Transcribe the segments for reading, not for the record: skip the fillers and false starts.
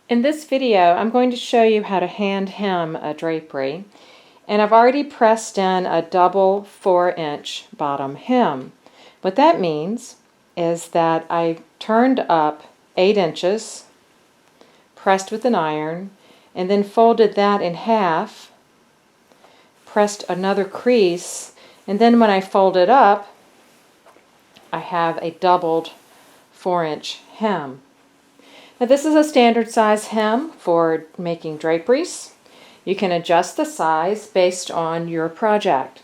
In this video, I'm going to show you how to hand hem a drapery, and I've already pressed in a double 4-inch bottom hem. What that means is that I turned up 8 inches, pressed with an iron, and then folded that in half, pressed another crease, and then when I fold it up, I have a doubled 4-inch hem. Now this is a standard size hem for making draperies. You can adjust the size based on your project.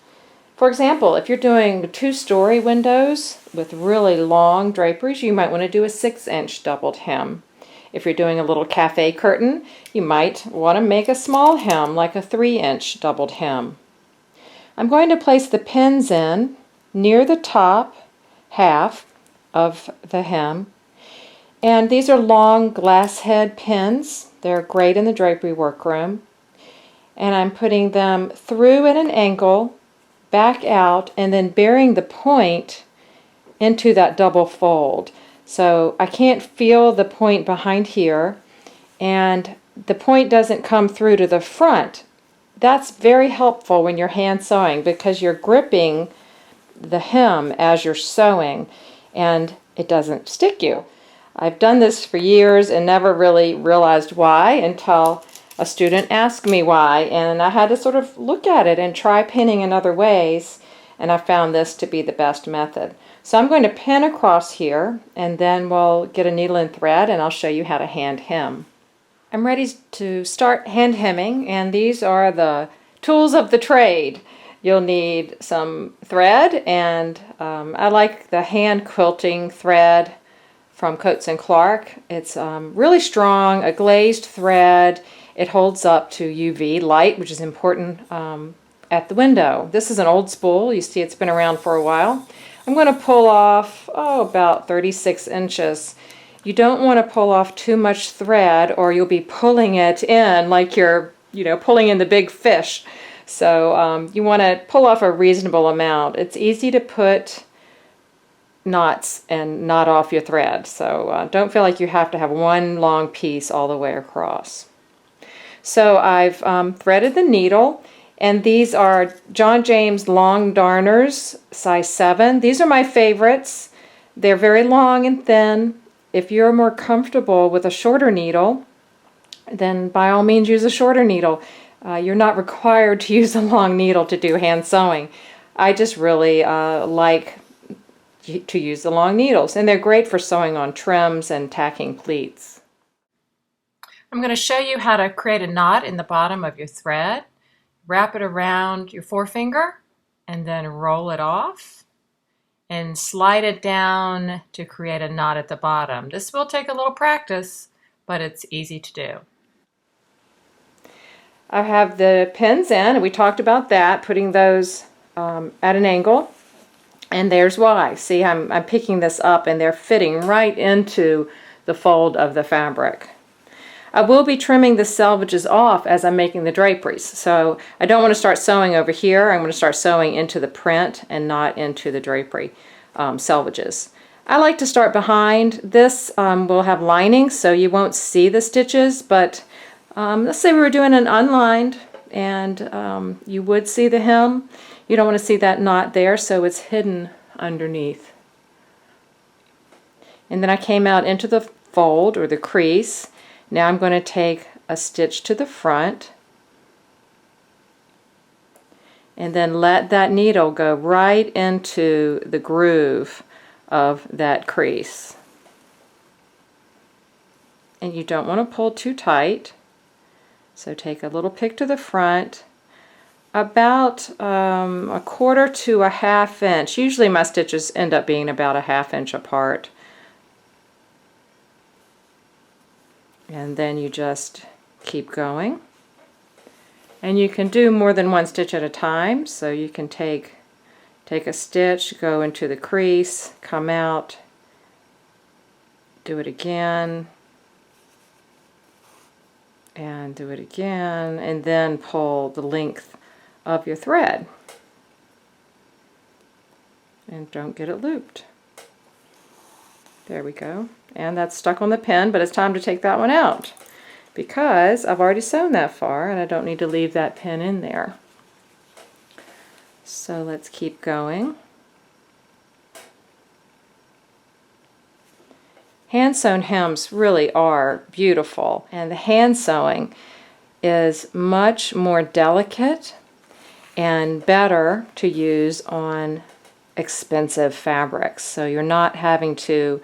For example, if you're doing 2-story windows with really long draperies, you might want to do a 6-inch doubled hem. If you're doing a little cafe curtain, you might want to make a small hem like a 3-inch doubled hem. I'm going to place the pins in near the top half of the hem. And these are long glass head pins. They're great in the drapery workroom. And I'm putting them through at an angle, back out, and then burying the point into that double fold. So I can't feel the point behind here, and the point doesn't come through to the front. That's very helpful when you're hand sewing because you're gripping the hem as you're sewing and it doesn't stick you. I've done this for years and never really realized why until a student asked me why, and I had to sort of look at it and try pinning in other ways, and I found this to be the best method. So I'm going to pin across here, and then we'll get a needle and thread and I'll show you how to hand hem. I'm ready to start hand hemming, and these are the tools of the trade. You'll need some thread, and I like the hand quilting thread from Coats & Clark. It's really strong, a glazed thread. It holds up to UV light, which is important at the window. This is an old spool. You see it's been around for a while. I'm going to pull off, about 36 inches. You don't want to pull off too much thread or you'll be pulling it in like you're, pulling in the big fish. So you want to pull off a reasonable amount. It's easy to put knots and knot off your thread, so don't feel like you have to have one long piece all the way across. So I've threaded the needle, and these are John James long darners, size 7. These are my favorites. They're very long and thin. If you're more comfortable with a shorter needle, then by all means use a shorter needle. You're not required to use a long needle to do hand sewing. I just really like to use the long needles, and they're great for sewing on trims and tacking pleats. I'm going to show you how to create a knot in the bottom of your thread. Wrap it around your forefinger and then roll it off and slide it down to create a knot at the bottom. This will take a little practice, but it's easy to do. I have the pins in, and we talked about that, putting those at an angle. And there's why. See, I'm picking this up and they're fitting right into the fold of the fabric. I will be trimming the selvages off as I'm making the draperies. So I don't want to start sewing over here. I'm going to start sewing into the print and not into the drapery selvages. I like to start behind. This will have linings so you won't see the stitches, but let's say we were doing an unlined and you would see the hem. You don't want to see that knot there, so it's hidden underneath. And then I came out into the fold or the crease. Now I'm going to take a stitch to the front and then let that needle go right into the groove of that crease. And you don't want to pull too tight, so take a little pick to the front, about a 1/4 to a 1/2 inch. Usually my stitches end up being about a 1/2 inch apart. And then you just keep going. And you can do more than one stitch at a time, so you can take a stitch, go into the crease, come out, do it again, and do it again, and then pull the length of your thread. And don't get it looped. There we go. And that's stuck on the pin, but it's time to take that one out. because I've already sewn that far and I don't need to leave that pin in there. So let's keep going. Hand-sewn hems really are beautiful, and the hand sewing is much more delicate and better to use on expensive fabrics. So you're not having to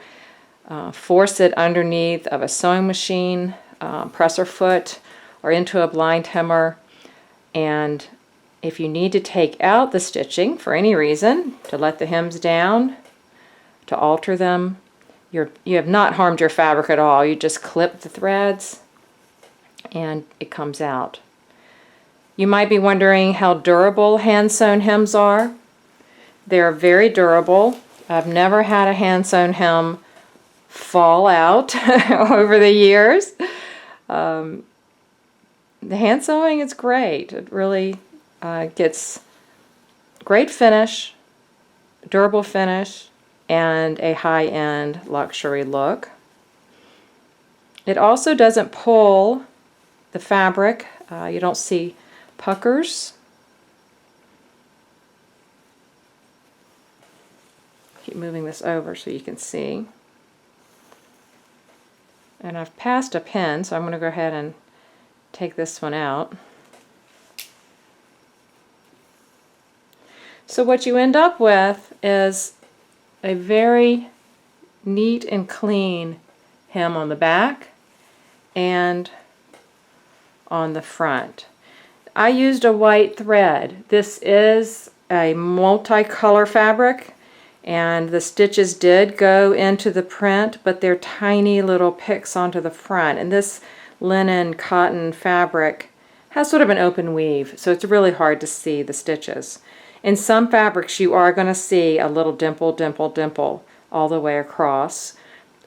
force it underneath of a sewing machine, presser foot, or into a blind hemmer. And if you need to take out the stitching for any reason, to let the hems down, to alter them, you have not harmed your fabric at all. You just clip the threads and it comes out. You might be wondering how durable hand-sewn hems are. They're very durable. I've never had a hand-sewn hem fall out over the years. The hand sewing is great. It really gets great finish, durable finish, and a high-end luxury look. It also doesn't pull the fabric. You don't see puckers. Keep moving this over so you can see. And I've passed a pin, so I'm going to go ahead and take this one out. So what you end up with is a very neat and clean hem on the back and on the front. I used a white thread. This is a multicolor fabric, and the stitches did go into the print, but they're tiny little picks onto the front. And this linen cotton fabric has sort of an open weave, so it's really hard to see the stitches. In some fabrics you are going to see a little dimple, dimple, dimple all the way across.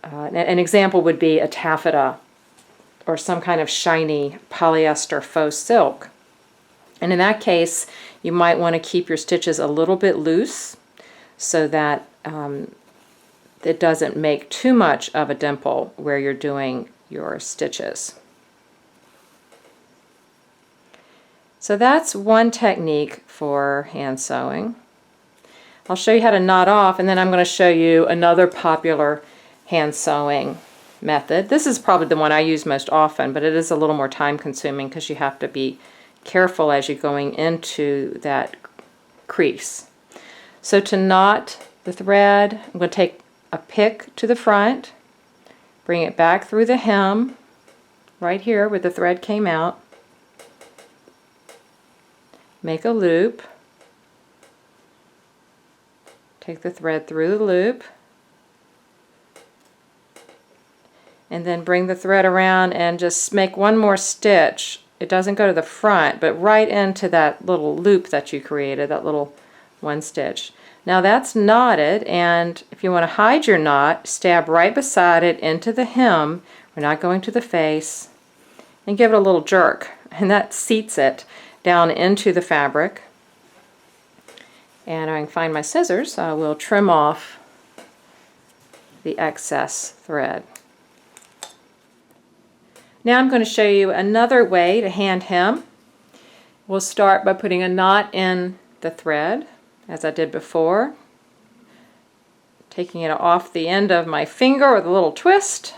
An example would be a taffeta or some kind of shiny polyester faux silk. And in that case, you might want to keep your stitches a little bit loose so that it doesn't make too much of a dimple where you're doing your stitches. So that's one technique for hand sewing. I'll show you how to knot off, and then I'm going to show you another popular hand sewing method. This is probably the one I use most often, but it is a little more time consuming because you have to be careful as you're going into that crease. So to knot the thread, I'm going to take a pick to the front, bring it back through the hem, right here where the thread came out, make a loop, take the thread through the loop, and then bring the thread around and just make one more stitch. It doesn't go to the front, but right into that little loop that you created, that little one stitch. Now that's knotted, and if you want to hide your knot, stab right beside it into the hem. We're not going to the face, and give it a little jerk, and that seats it down into the fabric. And I can find my scissors, so I will trim off the excess thread. Now I'm going to show you another way to hand hem. We'll start by putting a knot in the thread, as I did before, taking it off the end of my finger with a little twist.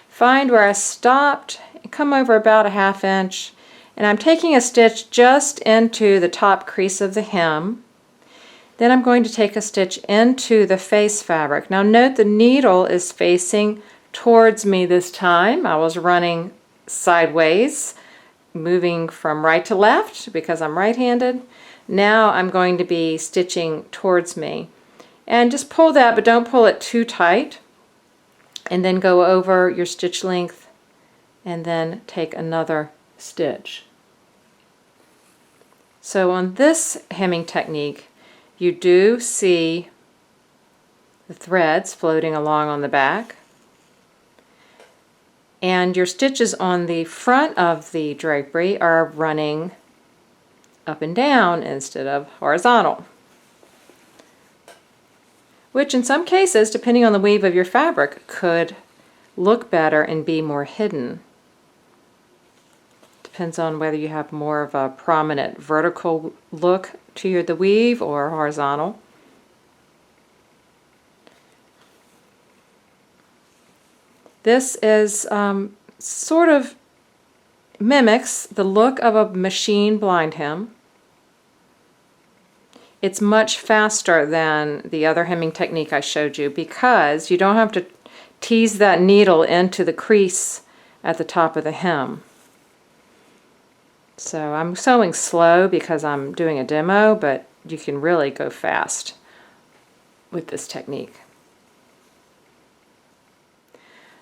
Find where I stopped, come over about a ½ inch, and I'm taking a stitch just into the top crease of the hem. Then I'm going to take a stitch into the face fabric. Now note the needle is facing towards me this time. I was running sideways, moving from right to left because I'm right-handed. Now I'm going to be stitching towards me. And just pull that, but don't pull it too tight. And then go over your stitch length and then take another stitch. So on this hemming technique, you do see the threads floating along on the back, and your stitches on the front of the drapery are running up and down instead of horizontal, which in some cases, depending on the weave of your fabric, could look better and be more hidden. Depends on whether you have more of a prominent vertical look to the weave or horizontal. This is sort of mimics the look of a machine blind hem. It's much faster than the other hemming technique I showed you because you don't have to tease that needle into the crease at the top of the hem. So I'm sewing slow because I'm doing a demo, but you can really go fast with this technique.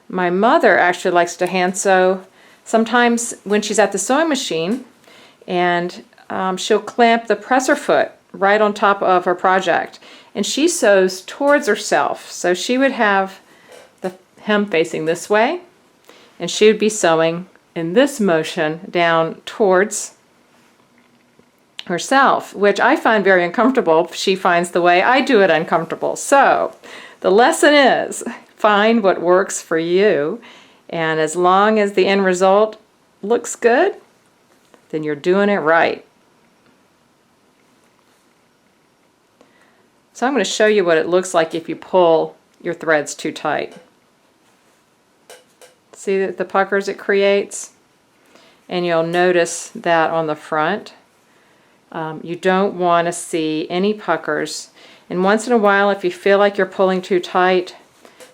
My mother actually likes to hand sew sometimes when she's at the sewing machine, and she'll clamp the presser foot right on top of her project, and she sews towards herself. So she would have the hem facing this way, and she would be sewing in this motion down towards herself, which I find very uncomfortable. She finds the way I do it uncomfortable. So the lesson is find what works for you, and as long as the end result looks good, then you're doing it right. So I'm going to show you what it looks like if you pull your threads too tight. See the puckers it creates? And you'll notice that on the front. You don't want to see any puckers. And once in a while, if you feel like you're pulling too tight,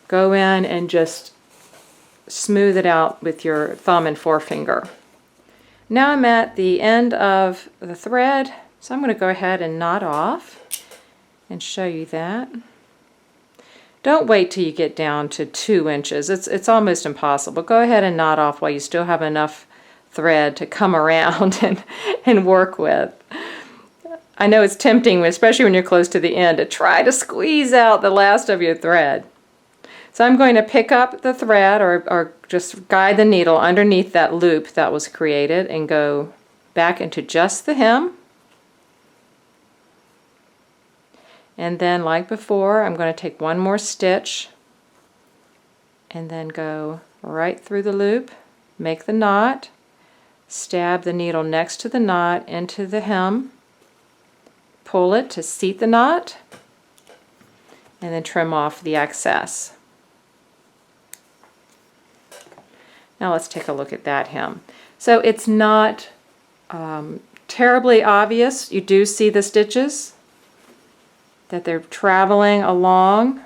go in and just smooth it out with your thumb and forefinger. Now I'm at the end of the thread, so I'm going to go ahead and knot off and show you that. Don't wait till you get down to 2 inches. It's almost impossible. Go ahead and knot off while you still have enough thread to come around and work with. I know it's tempting, especially when you're close to the end, to try to squeeze out the last of your thread. So I'm going to pick up the thread or just guide the needle underneath that loop that was created and go back into just the hem. And then, like before, I'm going to take one more stitch and then go right through the loop, make the knot, stab the needle next to the knot into the hem, pull it to seat the knot, and then trim off the excess. Now let's take a look at that hem. So it's not terribly obvious. You do see the stitches, that they're traveling along.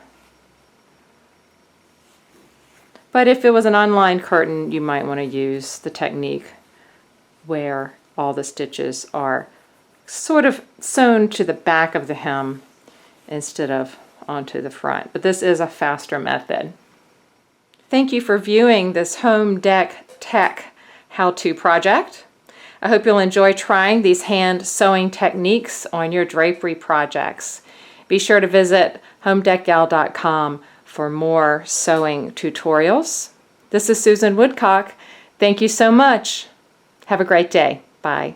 But if it was an unlined curtain, you might want to use the technique where all the stitches are sort of sewn to the back of the hem instead of onto the front. But this is a faster method. Thank you for viewing this home deck tech how-to project. I hope you'll enjoy trying these hand sewing techniques on your drapery projects. Be sure to visit homedeckgal.com for more sewing tutorials. This is Susan Woodcock. Thank you so much. Have a great day. Bye.